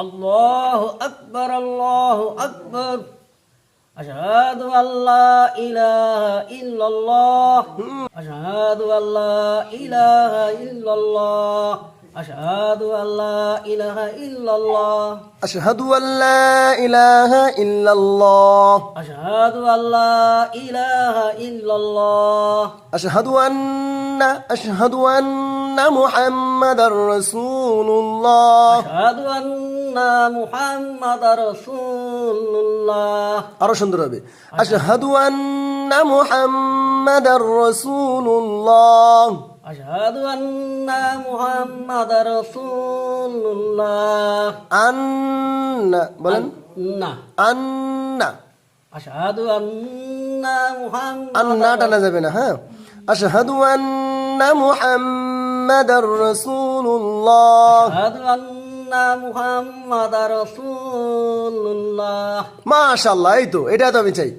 আল্লাহু আকবার, আল্লাহু আকবার। আশহাদু আল্লা ইলাহা ইল্লাল্লাহ, আশহাদু আল্লা ইলাহা ইল্লাল্লাহ, আশহাদু আল্লা ইলাহা ইল্লাল্লাহ, আশহাদু আল্লা ইলাহা ইল্লাল্লাহ, আশহাদু আল্লা ইলাহা ইল্লাল্লাহ, আশহাদু আন্না মুহাম্মাদার রাসূলুল্লাহ, আশহাদু আন্না মুহাম্মাদার রাসূলুল্লাহ। আরো সুন্দর হবে, আশহাদু আন্না মুহাম্মাদার রাসূলুল্লাহ, আশহাদু আন্না মুহাম্মাদার রাসূলুল্লাহ। আন্না বলেন, না, আন্না, আশহাদু আন্না আন্না টানা যাবে না, হ্যাঁ। আশহাদু আন্না মুহাম্মাদার রাসূলুল্লাহ, আশহাদু আন্না মুহাম্মাদার রাসূলুল্লাহ। মাশাআল্লাহ, এই তো, এটা তো আমি চাই।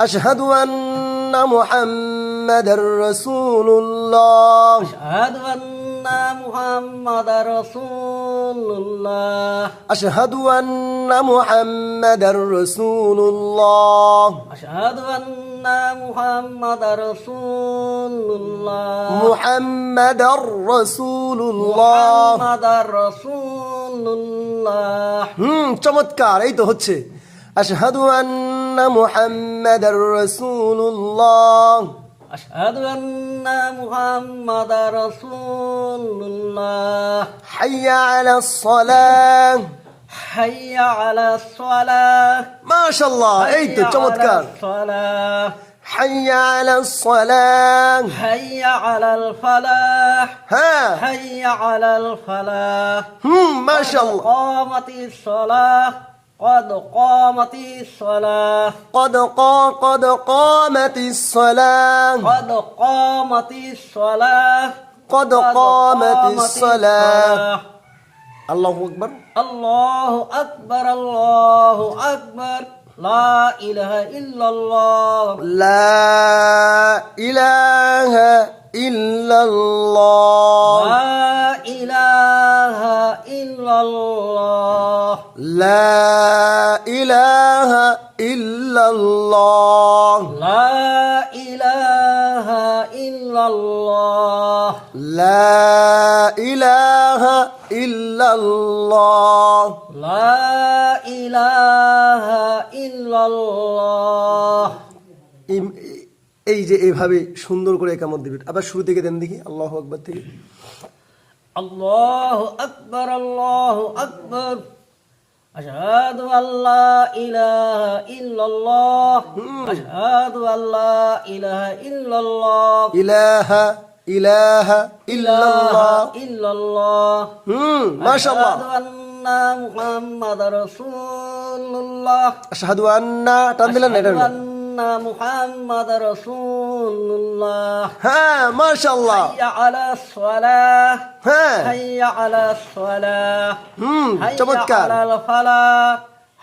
আশহাদু আন্না মুহাম্মাদার রাসূলুল্লাহ, আশহাদু আন্না মুহাম্মাদার রাসূলুল্লাহ, আশহাদু আন্না মুহাম্মাদার রাসূলুল্লাহ, আশহাদু আন্না মুহাম্মাদার রাসূলুল্লাহ, মুহাম্মাদার রাসূলুল্লাহ। মুহাম্মাদার রাসূলুল্লাহ। চমৎকার, এই তো হচ্ছে। আশহাদু আন্না মুহাম্মাদার রাসূলুল্লাহ, আশহাদু আন্না মুহাম্মাদার রাসূলুল্লাহ। হাইয়া আলাস সালাহ, হাইয়া আলাস সালাহ, মাশাআল্লাহ, এই তো চমৎকার। সালাহ, হাইয়া আলাস সালাহ, হাইয়া আলাল ফালাহ, হ্যাঁ, হাইয়া আলাল ফালাহ। মাশাআল্লাহ। قامتিস সালাহ, قد قامتিস সালাহ, قد قامتিস সালাহ, قد قامتিস সালাহ, قد قامتিস সালাহ। আল্লাহু আকবার, আল্লাহু আকবার, আল্লাহু আকবার। লা ইলাহা ইল্লাল্লাহ, লা ইলাহা ইল্লাল্লাহ, লা ইলাহা ইল্লাল্লাহ, লা ইলাহা ইল্লাল্লাহ, লা ইলাহা ইল্লাল্লাহ, লা ইলাহা ইল্লাল্লাহ। লা ইলাহা ইল্লাল্লাহ। এই যে এভাবে সুন্দর করে একামত দিবেন। আবার শুরু থেকে দেন দেখি, আল্লাহু আকবার থেকে। আল্লাহু আকবার, আল্লাহু আকবার। আশহাদু আল্লা ইলাহা ইল্লাল্লাহ, আশহাদু আল্লা ইলাহা ইল্লাল্লাহ, ইলাহা ইলাহা ইল্লাল্লাহ, ইল্লাল্লাহ। মাশাআল্লাহ। আশহাদু আন্না মুহাম্মাদার রাসূলুল্লাহ, আশহাদু আন্না, টান দিলেন না, এটা আশহাদু আন্না মুহাম্মাদার রাসূলুল্লাহ। হ্যাঁ, মাশাআল্লাহ, হাইয়া আলাস সালাহ, হ্যাঁ, হাইয়া আলাস সালাহ, হাইয়া চমৎকার। আলাল ফালাহ,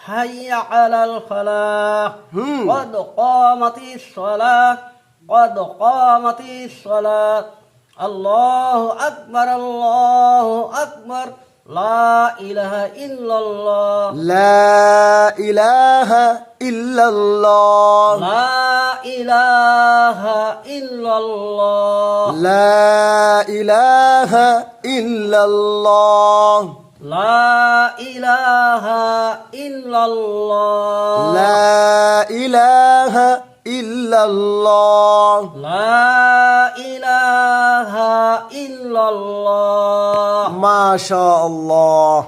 হাইয়া আলাল ফালাহ। قد قامتিস সালাহ, قد قامتিস সালাহ। আল্লাহু আকবার, আল্লাহু আকবার। লা ইলাহা ইল্লাল্লাহ, লা ইলাহা ইল্লাল্লাহ, লা ইলাহা ইল্লাল্লাহ, লা ইলাহা ইল্লাল্লাহ, লা ইলাহা ইল্লাল্লাহ, লা ইলাহা ইল্লাল্লাহ, লা ইলাহা ইল্লাল্লাহ। মাশাআল্লাহ।